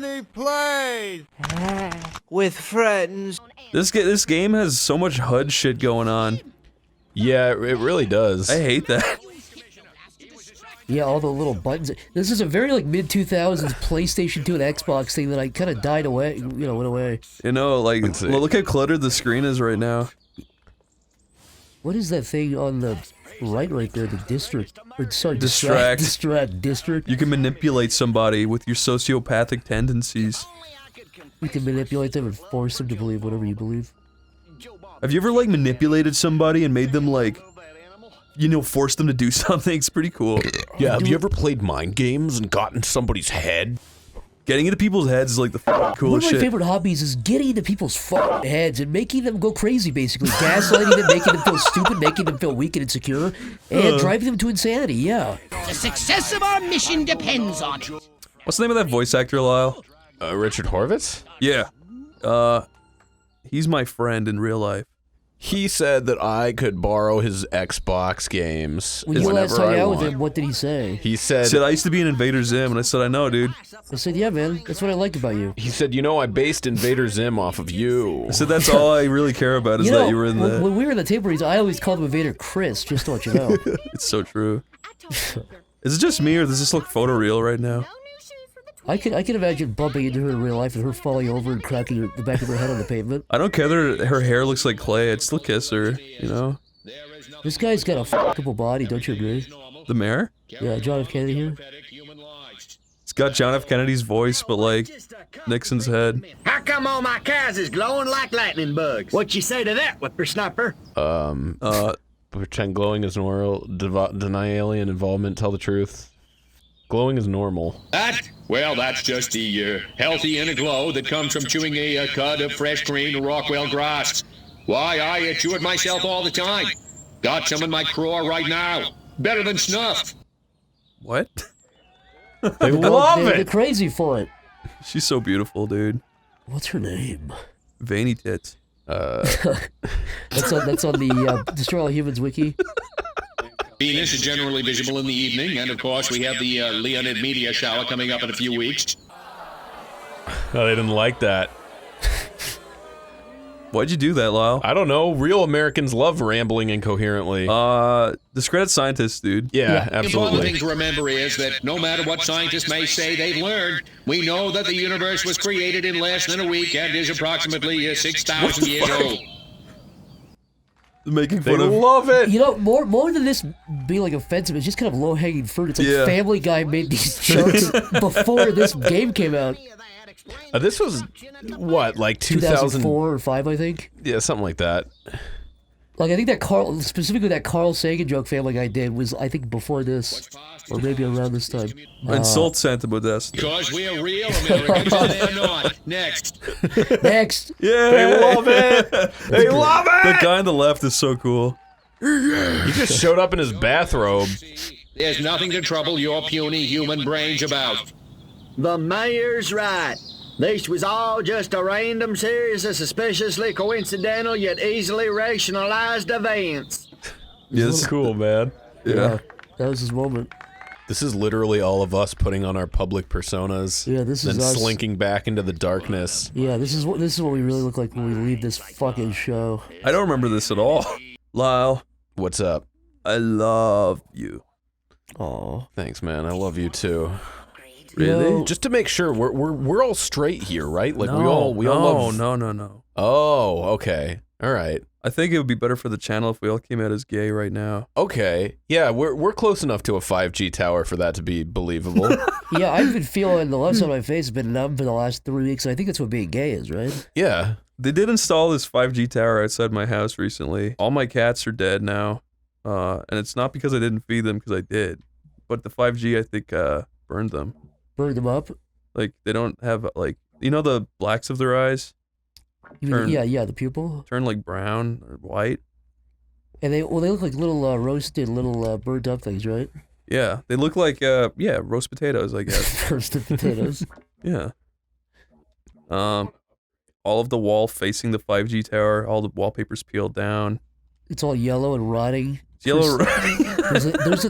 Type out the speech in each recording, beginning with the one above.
OneyPlays! With friends. This game has so much HUD shit going on. Yeah, it really does. I hate that. Yeah, all the little buttons. This is a very like mid-2000s PlayStation 2 and Xbox thing that I kind of died away, went away. You know, like, well, look how cluttered the screen is right now. What is that thing on the right there, the district? Or, sorry, Distract. District. You can manipulate somebody with your sociopathic tendencies. You can manipulate them and force them to believe whatever you believe. Have you ever, like, manipulated somebody and made them, like, you know, force them to do something? It's pretty cool. Yeah, have you ever played mind games and gotten somebody's head? Getting into people's heads is, like, the fucking coolest shit. One of my favorite hobbies is getting into people's fucking heads and making them go crazy, basically. Gaslighting them, making them feel stupid, making them feel weak and insecure, and driving them to insanity, yeah. The success of our mission depends on it. What's the name of that voice actor, Lyle? Richard Horvitz? Yeah. He's my friend in real life. He said that I could borrow his Xbox games When you last whenever hung I out want. with him, what did he say? He said, I used to be in Invader Zim, and I said, I know, dude. I said, yeah, man, that's what I like about you. He said, you know, I based Invader Zim off of you. I said, that's all I really care about is that you were in the... When we were in the table reads, I always called him Invader Chris, just to let you know. It's so true. Is it just me, or does this look photoreal right now? I can imagine bumping into her in real life and her falling over and cracking the back of her head on the pavement. I don't care that her hair looks like clay, I'd still kiss her, you know? This guy's got a fuckable body, don't you agree? The mayor? Yeah, John F. Kennedy here. It's got John F. Kennedy's voice, but like, Nixon's head. How come all my cows is glowing like lightning bugs? What you say to that, whippersnapper? Pretend glowing is normal, deny alien involvement, tell the truth. Glowing is normal. That? Well, that's just the healthy inner glow that comes from chewing a cud of fresh green Rockwell grass. Why, I chew it myself all the time. Got some in my craw right now. Better than snuff. What? They love They're it! crazy for it. She's so beautiful, dude. What's her name? Veiny tits. That's on the Destroy All Humans wiki. Venus is generally visible in the evening, and of course we have the Leonid meteor shower coming up in a few weeks. Oh, they didn't like that. Why'd you do that, Lyle? I don't know. Real Americans love rambling incoherently. Discredit scientists, dude. Yeah, The important absolutely. thing to remember is that no matter what scientists may say they've learned, we know that the universe was created in less than a week and is approximately 6,000 years old. Making They fun of... love it! You know, more than this being like offensive, it's just kind of low-hanging fruit. It's like Yeah. Family Guy made these jokes before this game came out. This was, what, like 2000? 2004 or 5, I think. Yeah, something like that. Like, I think that specifically that Carl Sagan joke Family Guy did was, I think, before this. Or maybe around this time. Insult Santa Modesta. Because we're real Americans and they're not. Next. Next! Yeah! They love it! They love The it! guy on the left is so cool. He just showed up in his bathrobe. There's nothing to trouble your puny human brains about. The mayor's right. This was all just a random series of suspiciously coincidental yet easily rationalized events. Yes. Cool, man. Yeah. That was his moment. This is literally all of us putting on our public personas. Yeah, this is then us. slinking back into the darkness. Yeah, this is what we really look like when we leave this fucking show. I don't remember this at all. Lyle, What's up? I love you. Aw. Thanks, man. I love you too. Really? You know, Just to make sure, we're all straight here, right? Like we all love. No. Oh, okay. All right. I think it would be better for the channel if we all came out as gay right now. Okay. Yeah, we're close enough to a 5G tower for that to be believable. yeah, I've been feeling the left side of my face has been numb for the last 3 weeks. And I think that's what being gay is, right? Yeah. They did install this 5G tower outside my house recently. All my cats are dead now. And it's not because I didn't feed them, because I did. But the 5G, I think, burned them. Burned them up. Like, they don't have, like, you know the blacks of their eyes? You mean, yeah, the pupil. Turn, like, brown or white. And they look like little roasted, little burnt up things, right? Yeah, they look like, yeah, roast potatoes, I guess. Roasted potatoes. Yeah. All of the wall facing the 5G tower, all the wallpaper's peeled down. It's all yellow and rotting. It's yellow.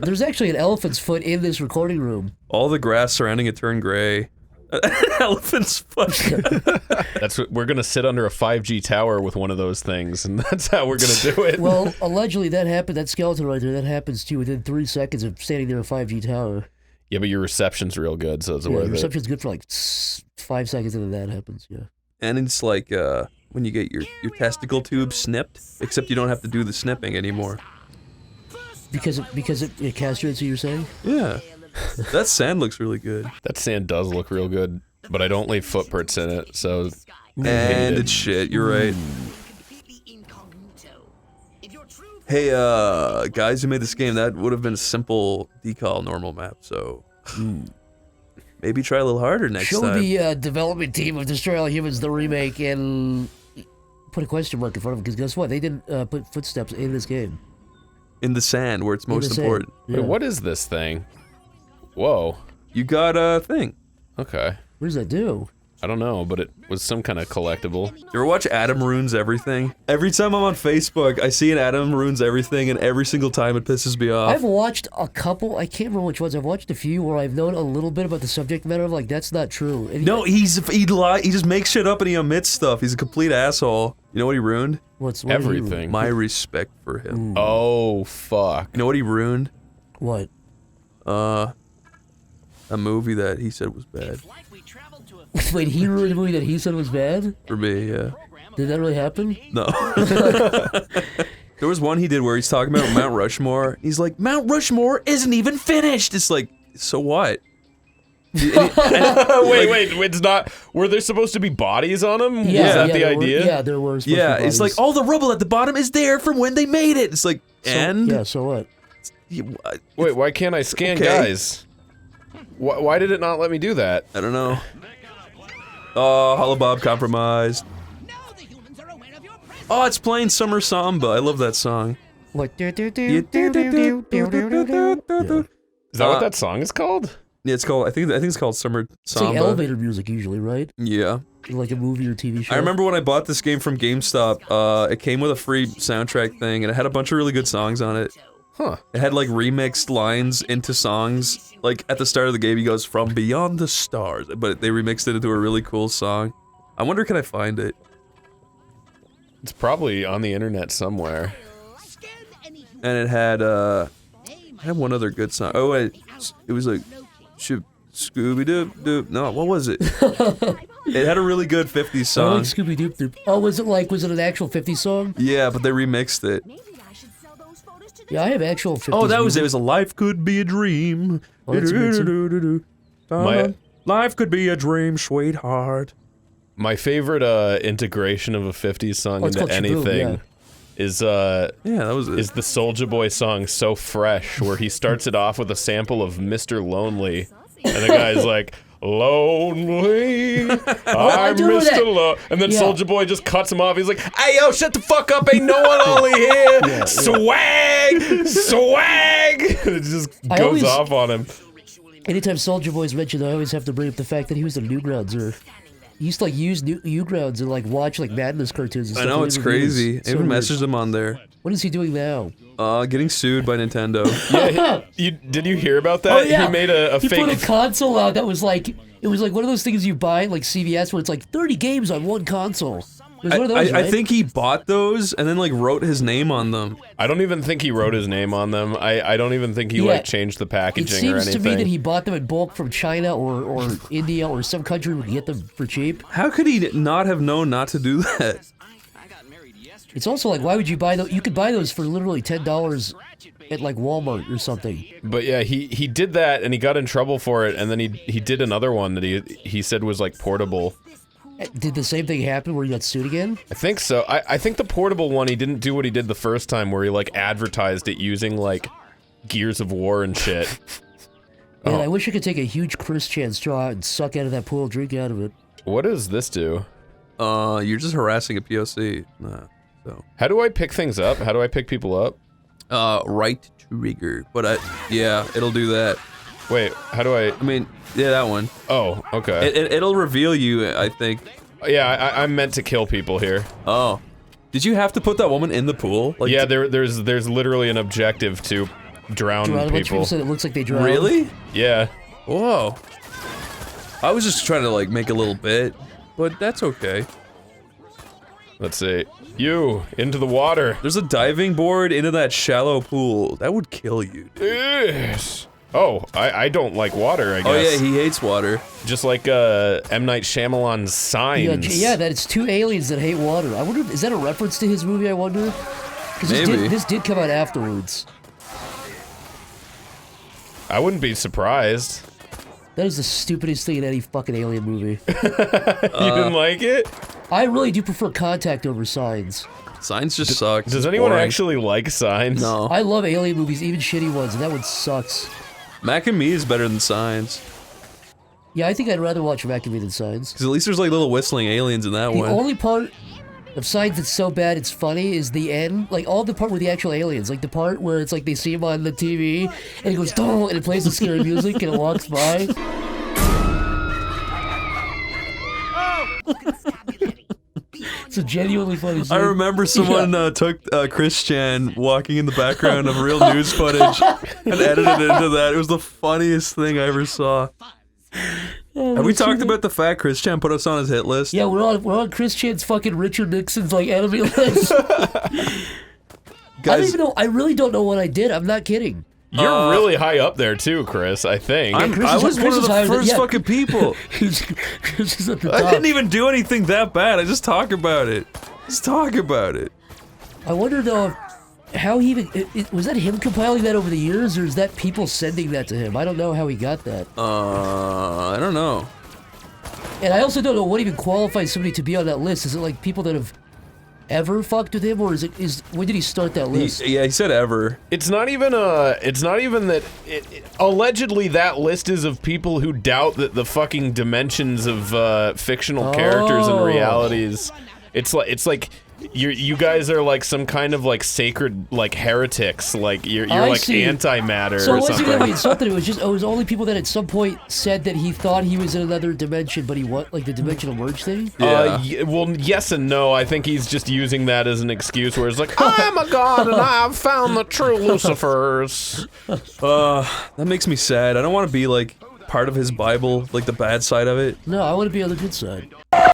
There's actually an elephant's foot in this recording room. All the grass surrounding it turned gray. Elephant's foot. That's what we're gonna sit under a 5G tower with one of those things, and that's how we're gonna do it. Well, allegedly that happened. That skeleton right there, that happens to you within 3 seconds of standing near a 5G tower. Yeah, but your reception's real good, so it's Yeah, worth your it. reception's good for like 5 seconds, and then that happens. Yeah. And it's like when you get your testicle tube snipped, except you don't have to do the snipping anymore. Because it castrates you, you're saying? Yeah. That sand looks really good. That sand does look real good, but I don't leave footprints in it, so. And it's shit, you're right. Hey, guys who made this game, that would have been a simple decal normal map, so maybe try a little harder next Show time. the development team of Destroy All Humans the remake and put a question mark in front of them, because guess what? They didn't put footsteps in this game. In the sand, where it's most the sand. important. Yeah. Wait, what is this thing? Whoa. You got a thing. Okay. What does that do? I don't know, but it was some kind of collectible. You ever watch Adam Ruins Everything? Every time I'm on Facebook, I see an Adam Ruins Everything, and every single time it pisses me off. I've watched a couple, I can't remember which ones, I've watched a few where I've known a little bit about the subject matter, I'm like, that's not true. And No, he just makes shit up and he omits stuff. He's a complete asshole. You know what he ruined? what Everything. My respect for him. Oh, fuck. You know what he ruined? What? A movie that he said was bad. Wait, he ruined a movie that he said was bad? For me, yeah. Did that really happen? No. There was one he did where he's talking about Mount Rushmore. He's like, Mount Rushmore isn't even finished. It's like, so what? Wait, it's not. Were there supposed to be bodies on them? Yeah, Was that the there idea? Yeah, there were. Yeah, it's like all the rubble at the bottom is there from when they made it. It's like, and Yeah, so what? Wait, why can't I scan Okay. guys? Why did it not let me do that? I don't know. Oh, Hollow Bob compromised. Oh, it's playing Summer Samba. I love that song. What? Yeah, Is that what that song is called? it's called. I think it's called Summer It's like Samba. elevator music usually, right? Yeah. Like a movie or TV show. I remember when I bought this game from GameStop. It came with a free soundtrack thing, and it had a bunch of really good songs on it. Huh. It had like remixed lines into songs. Like at the start of the game, he goes "From Beyond the Stars," but they remixed it into a really cool song. I wonder, can I find it? It's probably on the internet somewhere. And it had one other good song. Oh, wait, it was like Scooby Doo Doo. No, what was it? It had a really good 50s I like song. Scooby Doo Doo. Oh, was it an actual 50s song? Yeah, but they remixed it. Yeah, I have actual 50s. Oh, that was music. it. Was a life could be a dream. Oh, that's a good song. Life could be a dream, sweetheart. My favorite integration of a 50s song it's into called Shaboom, anything yeah. is Yeah, that was it. is the Soulja Boy song So Fresh, where he starts it off with a sample of Mr. Lonely, and the guy's like, Lonely, I'm do remember Mr. that. And then Yeah. Soulja Boy just cuts him off. He's like, hey, yo, shut the fuck up, ain't no one only here. Swag, swag. It just I goes always- off on him. Anytime Soulja Boy's mentioned, I always have to bring up the fact that he was a Newgroundser. He used to like use Newgrounds and like watch like Madness cartoons and I stuff. know, in it's reviews. crazy. I So even weird. messaged him on there. What is he doing now? Getting sued by Nintendo. Did you hear about that? Oh yeah, He made a he fake. put a console out that was like one of those things you buy at like CVS where it's like 30 games on one console. It was one of those, I right? think he bought those and then like wrote his name on them. I don't even think he wrote his name on them. I don't even think he Yeah. like changed the It packaging or seems anything. to me that he bought them in bulk from China or India or some country where you get them for cheap. How could he not have known not to do that? It's also like, why would you buy those? You could buy those for literally $10 at like Walmart or something. But yeah, he did that and he got in trouble for it, and then he did another one that he said was like portable. Did the same thing happen where he got sued again? I think so. I think the portable one, he didn't do what he did the first time where he like advertised it using like Gears of War and shit. Man, I wish I could take a huge Chris Chan straw and suck out of that pool, drink out of it. What does this do? You're just harassing a POC. Nah, so. How do I pick things up? How do I pick people up? Right trigger. But yeah, it'll do that. Wait, how do I? I mean, yeah, that one. Oh, okay. It'll reveal you, I think. Yeah, I'm meant to kill people here. Oh. Did you have to put that woman in the pool? Like, Yeah, there's literally an objective to drown A bunch of people. people said it looks like they drowned. Really? Yeah. Whoa. I was just trying to like make a little bit, but that's okay. Let's see. You, into the water. There's a diving board into that shallow pool. That would kill you, dude. Yes. Oh, I don't like water, I guess. Oh yeah, he hates water. Just like M. Night Shyamalan's Signs. Yeah, that it's two aliens that hate water. I wonder, is that a reference to his movie, I wonder? Because this did come out afterwards. I wouldn't be surprised. That is the stupidest thing in any fucking alien movie. You didn't like it? I really do prefer Contact over Signs. Signs just sucks. Does anyone actually like Signs? No. I love alien movies, even shitty ones, and that one sucks. Mac and Me is better than Signs. Yeah, I think I'd rather watch Mac and Me than Signs. Because at least there's like little whistling aliens in that one. The only part of Signs that's so bad it's funny is the end. Like, all the part with the actual aliens. Like, the part where it's like they see him on the TV, and it goes, "Dong," and it plays the scary music, and it walks by. It's a genuinely funny scene. I remember someone took Christian walking in the background of real news footage and edited it into that. It was the funniest thing I ever saw. Have we talked about the fact Christian put us on his hit list? Yeah, we're on Christian's fucking Richard Nixon's like enemy list. I don't even know. I really don't know what I did. I'm not kidding. You're really high up there too, Chris, I think. I was one of the first fucking people. Chris is at the I top. didn't even do anything that bad. I just talk about it. Just talk about it. I wonder though, how he even was that him compiling that over the years, or is that people sending that to him? I don't know how he got that. I don't know. And I also don't know what even qualifies somebody to be on that list. Is it like people that have ever fucked with him, or when did he start that list? He said ever. It's not even that allegedly that list is of people who doubt that the fucking dimensions of fictional characters and realities. It's like you guys are like some kind of like sacred like heretics, like you're like antimatter so or it wasn't something. even something. It was only people that at some point said that he thought he was in another dimension, but he like the dimensional merge thing. Yeah. Well, yes and no. I think he's just using that as an excuse where it's like, I'm a god and I've found the true Lucifers. That makes me sad. I don't want to be like part of his Bible, like the bad side of it. No, I want to be on the good side. I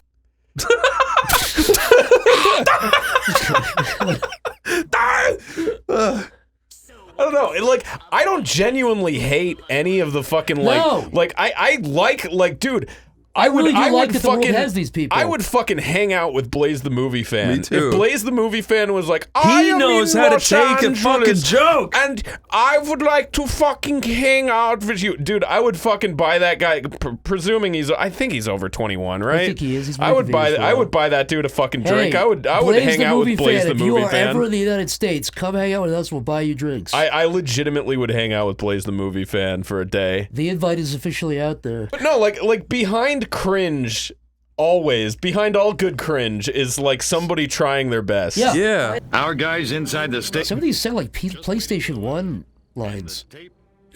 don't know. I don't genuinely hate any of the fucking like I like dude. I would like that the world fucking has these people. I would fucking hang out with Blaze the movie fan. Me too. If Blaze the movie fan was like, He knows how to take a fucking joke, and I would like to fucking hang out with you, dude. I would fucking buy that guy. Presuming I think he's over 21, right? I think he is. He's I would buy that dude a fucking drink. I would Blaze hang out with Blaze the If movie you are fan. ever in the United States, come hang out with us. We'll buy you drinks. I legitimately would hang out with Blaze the movie fan for a day. The invite is officially out there. But no, like behind Cringe. Always, behind all good cringe is like somebody trying their best. Yeah. Our guys inside the state. Some of these sound like PlayStation 1 lines.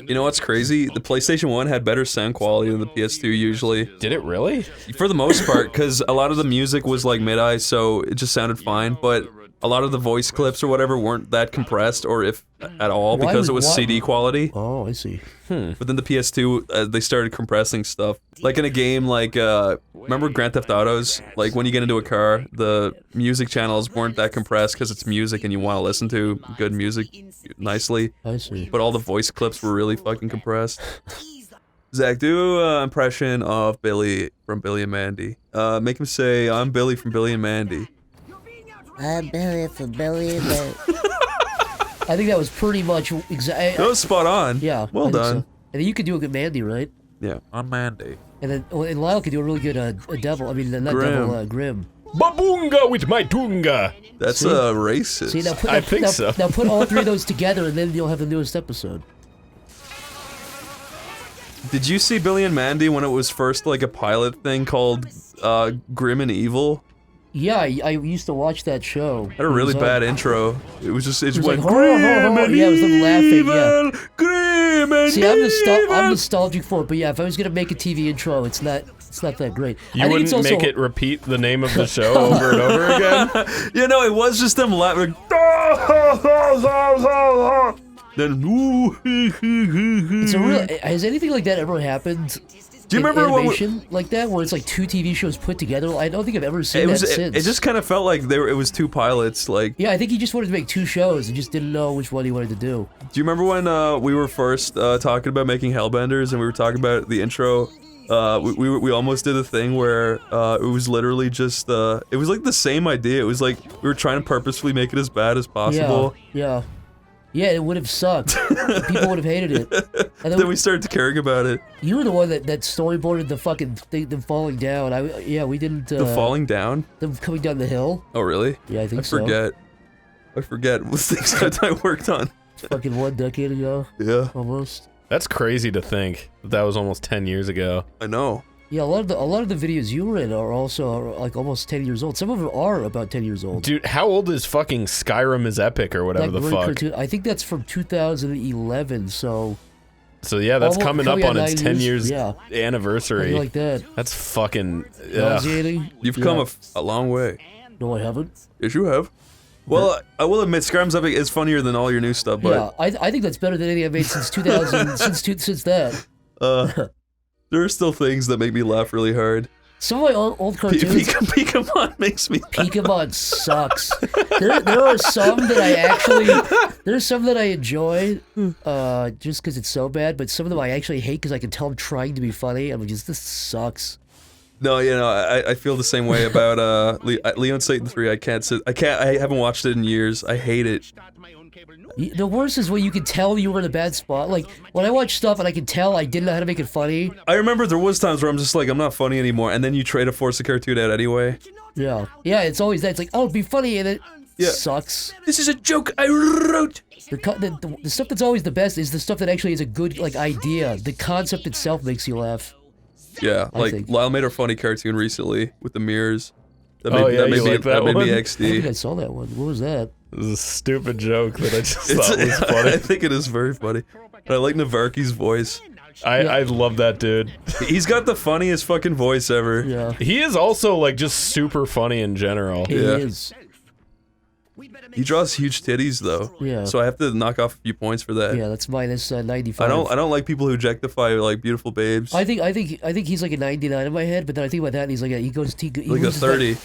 You know what's crazy? The PlayStation 1 had better sound quality than the PS2 usually. Did it really? For the most part, because a lot of the music was like mid-eye, so it just sounded fine, but a lot of the voice clips or whatever weren't that compressed, or if at all, because it was CD quality. Oh, I see. But then the PS2, they started compressing stuff. Like in a game like, remember Grand Theft Autos? Like when you get into a car, the music channels weren't that compressed because it's music and you want to listen to good music nicely. I see. But all the voice clips were really fucking compressed. Zach, do an impression of Billy from Billy and Mandy. Make him say, "I'm Billy from Billy and Mandy." I'm Billy from Billy and Mandy. I think that was pretty much exactly. That was spot on. Yeah. Well done. So. And then you could do a good Mandy, right? Yeah, I'm Mandy. And then and Lyle could do a really good a devil. I mean, not Grim. devil, Grim. Babunga with my tunga. That's racist. See, now I think so. Now put all three of those together, and then you'll have the newest episode. Did you see Billy and Mandy when it was first like a pilot thing called Grim and Evil? Yeah, I used to watch that show. Had a really bad intro. It was just it like, went ho, ho, ho. Grim and Yeah, it was them laughing, yeah. Evil, Grim and See, I'm Evil. nostalgic for it, but yeah, if I was gonna make a TV intro, it's not that great. You I think wouldn't it's also, make it repeat the name of the show over and over again? You know, it was just them laughing. Then It's a real. Has anything like that ever happened Do you remember animation like that, where it's like 2 TV shows put together? I don't think I've ever seen that since. It just kind of felt like it was 2 pilots. Like, yeah, I think he just wanted to make 2 shows and just didn't know which one he wanted to do. Do you remember when we were first talking about making Hellbenders and we were talking about the intro? We almost did a thing where it was literally just it was like the same idea. It was like we were trying to purposefully make it as bad as possible. Yeah, it would have sucked. People would have hated it. And then we started caring about it. You were the one that storyboarded the fucking thing, them falling down. We didn't. The falling down? Them coming down the hill. Oh really? Yeah, I think so. I forget what things that I worked on. Fucking 1 decade ago. Yeah. Almost. That's crazy to think that was almost 10 years ago. I know. Yeah, a lot of the videos you were in are also like almost 10 years old. Some of them are about 10 years old. Dude, how old is fucking Skyrim is Epic or whatever the fuck? Cartoon, I think that's from 2011. So yeah, that's coming up on its 10 years anniversary. Like that. That's fucking. You've come a long way. No, I haven't. Yes, you have. Well, I will admit, Skyrim's Epic is funnier than all your new stuff, but... Yeah, I think that's better than anything I've made since 2000, since that. There are still things that make me laugh really hard. Some of my old cartoons... Pokemon makes me laugh. Pokemon sucks. There are some that I actually... There's some that I enjoy, just because it's so bad, but some of them I actually hate because I can tell I'm trying to be funny. I'm just, this sucks. No, you know, I feel the same way about Leon Satan 3. I haven't watched it in years. I hate it. The worst is when you can tell you were in a bad spot. Like, when I watch stuff and I can tell I didn't know how to make it funny. I remember there was times where I'm just like, I'm not funny anymore, and then you try to force the cartoon out anyway. Yeah. Yeah, it's always that. It's like, oh, be funny, and it sucks. This is a joke I wrote! The stuff that's always the best is the stuff that actually is a good, like, idea. The concept itself makes you laugh. Yeah, like Lyle made a funny cartoon recently with the mirrors. That made me XD. I think I saw that one. What was that? It was a stupid joke that I just thought was funny. I think it is very funny. And I like Navarki's voice. I love that dude. He's got the funniest fucking voice ever. Yeah. He is also like just super funny in general. He is. He draws huge titties though. Yeah. So I have to knock off a few points for that. Yeah, that's minus 95. I don't like people who objectify like beautiful babes. I think he's like a 99 in my head, but then I think about that and he's like he like a 30.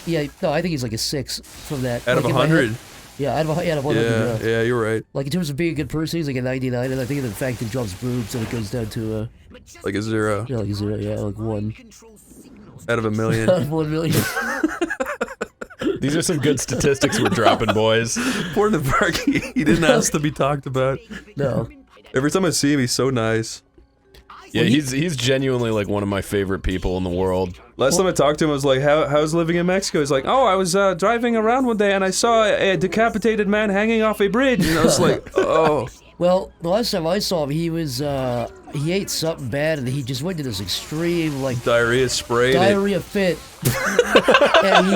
No, I think he's like a 6 from that. Out of 100. Yeah, out of 100. Yeah, you're right. Like in terms of being a good person, he's like a 99, and I think the fact that he drops boobs and it goes down to like a 0. Yeah, like a 0. Yeah, like 1. Out of 1 million. Out of 1 million. These are some good statistics we're dropping, boys. Poor Navarki. He didn't ask to be talked about. No. Every time I see him, he's so nice. Yeah, he's genuinely like one of my favorite people in the world. Last time I talked to him, I was like, how's living in Mexico? He's like, oh, I was driving around one day and I saw a decapitated man hanging off a bridge. And I was like, oh. Well, the last time I saw him, he was, he ate something bad and he just went to this extreme, like... Diarrhea sprayed Diarrhea fit. and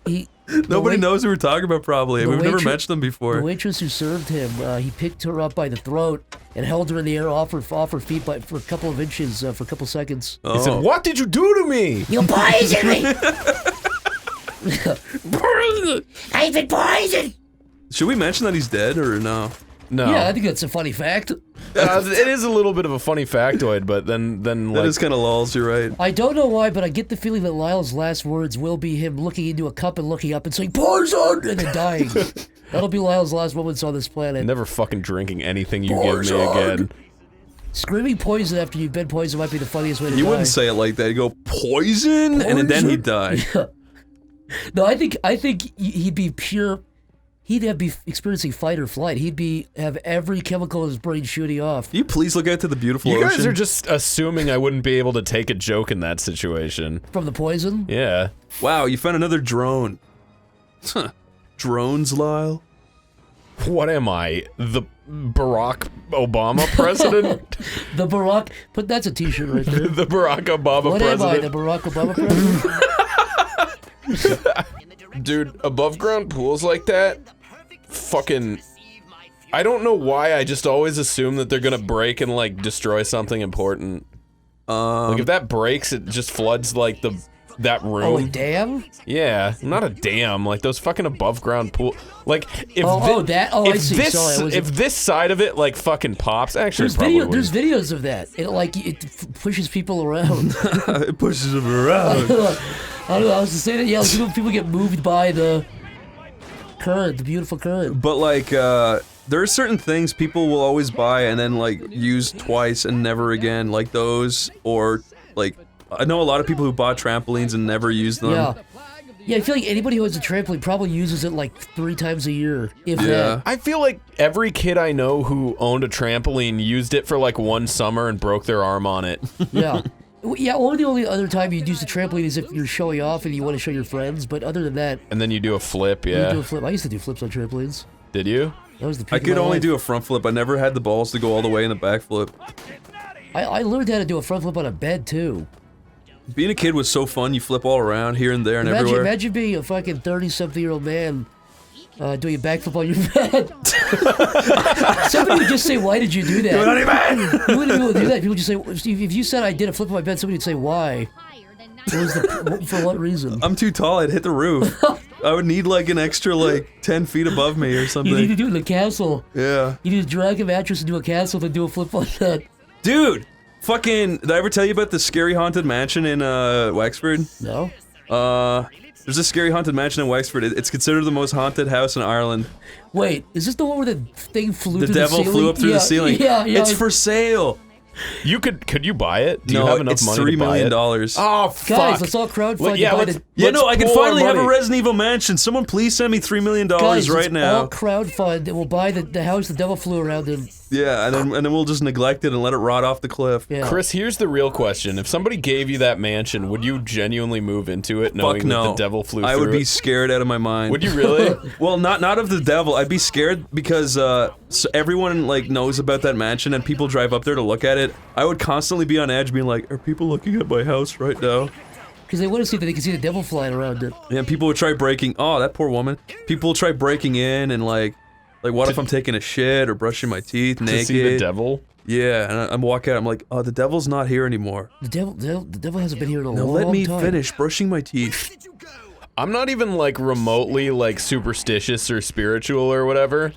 he Nobody knows who we're talking about, probably. We've never mentioned them before. The waitress who served him, he picked her up by the throat and held her in the air off her feet for a couple of inches for a couple seconds. He said, what did you do to me? You poisoned me! I've been poisoned! Should we mention that he's dead, or no? No. Yeah, I think that's a funny fact. It is a little bit of a funny factoid, but then like... That is kind of lulz, you're right. I don't know why, but I get the feeling that Lyle's last words will be him looking into a cup and looking up and saying, poison! And then dying. That'll be Lyle's last moments on this planet. Never fucking drinking anything you give me again. Screaming poison after you've been poisoned might be the funniest way to die. You wouldn't say it like that. You go, poison? And then he'd die. Yeah. No, I think he'd be pure... He'd be experiencing fight or flight. He'd have every chemical in his brain shooting off. Can you please look out to the beautiful ocean? You guys are just assuming I wouldn't be able to take a joke in that situation. From the poison? Yeah. Wow, you found another drone. Huh. Drones, Lyle? What am I? The Barack Obama president? The Barack... That's a t-shirt right there. The Barack Obama president. What am I, the Barack Obama president? Dude, above ground pools like that, fucking... I don't know why, I just always assume that they're gonna break and, like, destroy something important. Like, if that breaks, it just floods, like, the that room. Oh, a dam? Yeah, not a dam. Like those fucking above ground pool. Like if I see. Sorry, if this side of it like fucking pops, actually there's videos of that. It pushes people around. It pushes them around. I don't know. I was just saying that. Yeah, people get moved by the current, the beautiful current. But like, there are certain things people will always buy and then like use twice and never again, like those, or like I know a lot of people who bought trampolines and never used them. Yeah. Yeah, I feel like anybody who has a trampoline probably uses it like 3 times a year, if that. I feel like every kid I know who owned a trampoline used it for like one summer and broke their arm on it. Yeah. Yeah, or the only other time you'd use a trampoline is if you're showing off and you want to show your friends, but other than that... And then you do a flip, yeah. You do a flip. I used to do flips on trampolines. Did you? That was the peak I of could my only life. do a front flip. I never had the balls to go all the way in the back flip. I learned how to do a front flip on a bed, too. Being a kid was so fun. You flip all around, here and there, and everywhere. Imagine being a fucking 30-something-year-old man doing a backflip on your bed. Somebody would just say, why did you do that? You wouldn't be able to do that. People would just say, if you said I did a flip on my bed, somebody would say, why? For what reason? I'm too tall. I'd hit the roof. I would need like an extra like 10 feet above me or something. You need to do it in a castle. Yeah. You need to drag a mattress into a castle and do a flip on that. Dude! Fucking, did I ever tell you about the scary haunted mansion in, Wexford? No. There's a scary haunted mansion in Wexford. It's considered the most haunted house in Ireland. Wait, is this the one where the thing flew through the devil ceiling? flew up through the ceiling. Yeah. It's for sale. You could you buy it? Do you have enough it's money to $3 buy million. it? Oh, fuck. Guys, let's all crowdfund to buy the... Yeah, no, I can pour finally have a money. Resident Evil mansion. Someone please send me $3 million Guys, right let's now. all crowdfund and we'll buy the house the devil flew around in. Yeah, and then we'll just neglect it and let it rot off the cliff. Yeah. Chris, here's the real question. If somebody gave you that mansion, would you genuinely move into it knowing Fuck no. that the devil flew through I would be it? scared out of my mind. Would you really? Well, not of the devil. I'd be scared because so everyone like knows about that mansion and people drive up there to look at it. I would constantly be on edge being like, are people looking at my house right now? Because they want to see that they can see the devil flying around it. Yeah, and people would try breaking, oh, that poor woman. People will try breaking in and like what if I'm taking a shit or brushing my teeth naked? To see the devil? Yeah, and I'm walking out, I'm like, oh, the devil's not here anymore. The devil hasn't been here in a Now long let me time. finish brushing my teeth. I'm not even like remotely like superstitious or spiritual or whatever.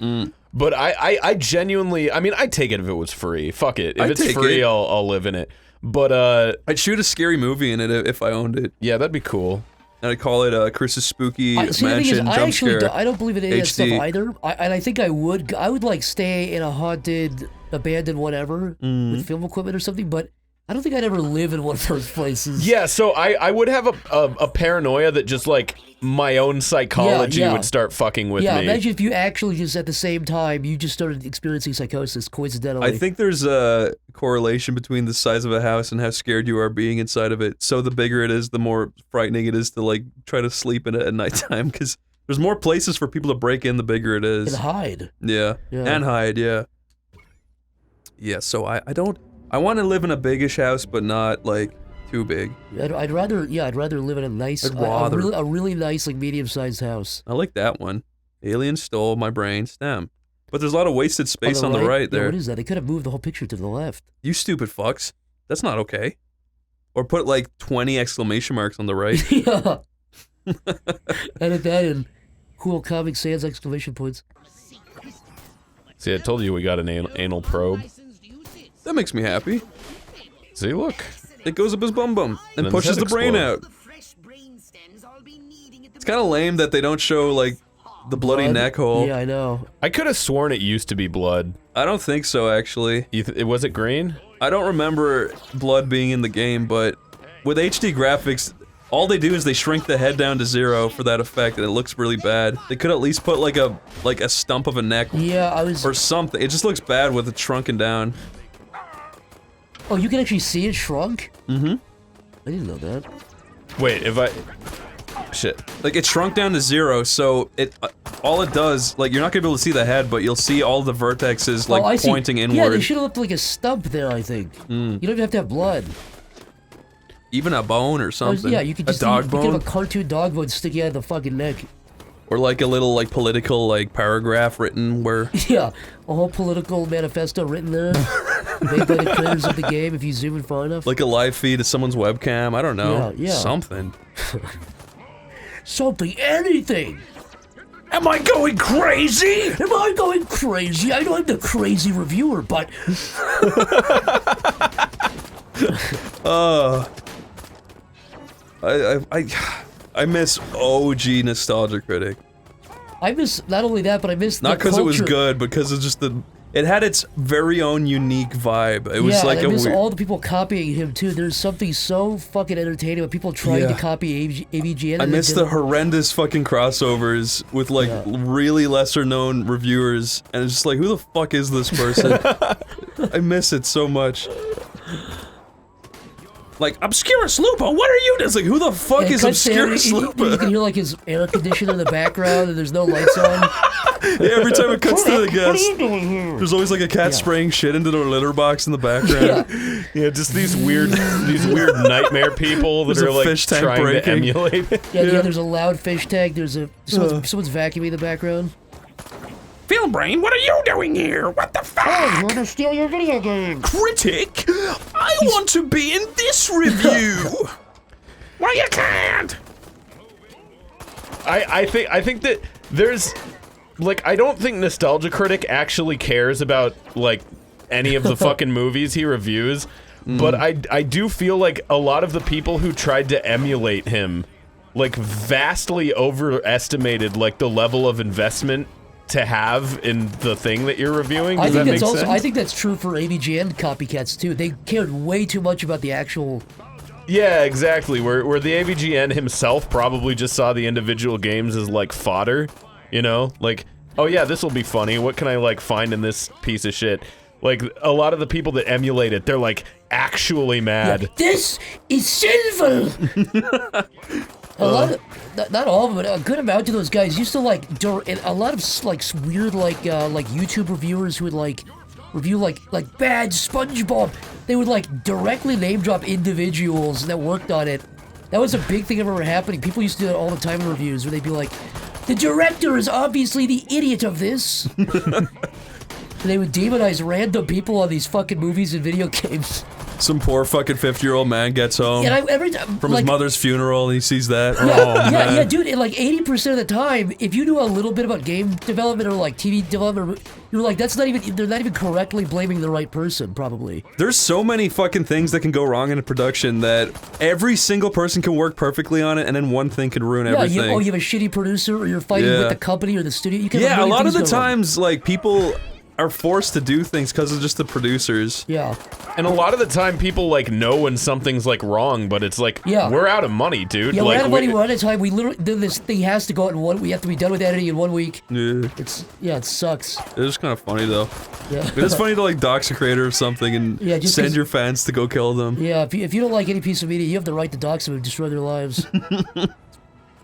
But I genuinely, I mean, I'd take it if it was free. Fuck it. If I'd it's take free, it. I'll live in it. But I'd shoot a scary movie in it if I owned it. yeah, that'd be cool. And I'd call it Chris's Spooky See, the thing is, Mansion I Jump actually Scare. I don't believe in any of that stuff HD. either. And I think I would like stay in a haunted, abandoned whatever with film equipment or something. But I don't think I'd ever live in one of those places. Yeah, so I would have a paranoia that just like my own psychology Yeah. would start fucking with Yeah, me. imagine if you actually just at the same time you just started experiencing psychosis coincidentally. I think there's a correlation between the size of a house and how scared you are being inside of it. So the bigger it is, the more frightening it is to like try to sleep in it at nighttime because there's more places for people to break in the bigger it is. and hide. Yeah. And hide, yeah. Yeah, so I want to live in a biggish house, but not like too big. I'd rather live in a nice, a really nice like medium-sized house. I like that one. Alien stole my brain stem. But there's a lot of wasted space on the right there. Yeah, what is that? They could have moved the whole picture to the left. You stupid fucks. That's not okay. Or put like 20 exclamation marks on the right. Yeah. Edit that in cool Comic Sans exclamation points. See, I told you we got an anal probe. That makes me happy. See, look. It goes up his bum bum and then pushes his the head brain explodes. out. It's kind of lame that they don't show like the bloody Blood? neck hole. Yeah, I know. I could have sworn it used to be blood. I don't think so actually. Was it green? I don't remember blood being in the game, but with HD graphics, all they do is they shrink the head down to 0 for that effect, and it looks really bad. They could at least put like a stump of a neck Yeah, or something. It just looks bad with it shrunken down. Oh, you can actually see it shrunk? Mm-hmm. I didn't know that. Wait, if I... Shit. Like, it shrunk down to 0, so it all it does, like, you're not gonna be able to see the head, but you'll see all the vertexes, like, Oh, I see. pointing inward. Yeah, they should have left like a stump there, I think. You don't even have to have blood. Even a bone or something. Yeah, you could just a dog you bone, could have a cartoon dog bone sticking out of the fucking neck. or like a little like political like paragraph written where Yeah, a whole political manifesto written there. made by the creators of the game if you zoom in far enough. Like a live feed of someone's webcam. I don't know. Yeah. Something. Something, anything. Am I going crazy? Am I going crazy? I know I'm the crazy reviewer, but... I miss OG Nostalgia Critic. I miss, not only that, but I miss Not because it was good, because it's just it had its very own unique vibe. It was like I miss weird... all the people copying him too. There's something so fucking entertaining about people trying to copy AVGN. I miss the horrendous fucking crossovers with like really lesser known reviewers, and it's just like, who the fuck is this person? I miss it so much. Like, Obscurus Lupa, what are you doing? It's like, who the fuck is Obscurus Lupa? You can hear like his air conditioner in the background and there's no lights on. Yeah, every time it cuts to the guest, What are you doing here? there's always like a cat spraying shit into their litter box in the background. Yeah, just these weird nightmare people that There's are a like fish tank trying breaking. to emulate it. Yeah, there's a loud fish tank, there's a someone's vacuuming in the background. Film Brain, what are you doing here? What the fuck? Oh, we're gonna steal your video game. Critic, I want to be in this review. Well, you can't. I think that there's like, I don't think Nostalgia Critic actually cares about like any of the fucking movies he reviews, but I do feel like a lot of the people who tried to emulate him like vastly overestimated like the level of investment to have in the thing that you're reviewing. Does that make sense? I think that's true for AVGN copycats too. They cared way too much about the actual... Yeah, exactly. Where the AVGN himself probably just saw the individual games as like fodder, you know? Like, oh yeah, this will be funny. What can I like find in this piece of shit? Like, a lot of the people that emulate it, they're like actually mad. Yeah, this is sinful! A lot of, not all of them, but a good amount of those guys used to like, a lot of like weird like YouTube reviewers who would like review like bad SpongeBob. They would like directly name drop individuals that worked on it. That was a big thing that ever happening. People used to do that all the time in reviews where they'd be like, the director is obviously the idiot of this. And they would demonize random people on these fucking movies and video games. Some poor fucking 50-year-old man gets home every time, from his mother's funeral and he sees that. Yeah, dude, and like 80% of the time, if you knew a little bit about game development or like TV development, you were like, they're not even correctly blaming the right person, probably. There's so many fucking things that can go wrong in a production that every single person can work perfectly on it, and then one thing can ruin everything. You have a shitty producer, or you're fighting with the company or the studio. You can have a lot of the things go wrong. times, like, people are forced to do things because of just the producers. Yeah. And a lot of the time people like know when something's like wrong, but it's like, we're out of money, dude. Yeah, like, we're out of money, we're out of time. We literally, this thing has to go out in we have to be done with editing in 1 week. Yeah. It sucks. It's just kind of funny though. Yeah. It's funny to like dox a creator of something and just send your fans to go kill them. Yeah, if you don't like any piece of media, you have the right to dox them and destroy their lives. Pretty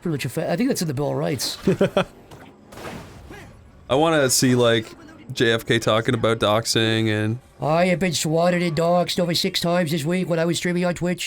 much I think that's in the Bill of Rights. I want to see like JFK talking about doxing and... I have been swatted and doxed over 6 times this week when I was streaming on Twitch.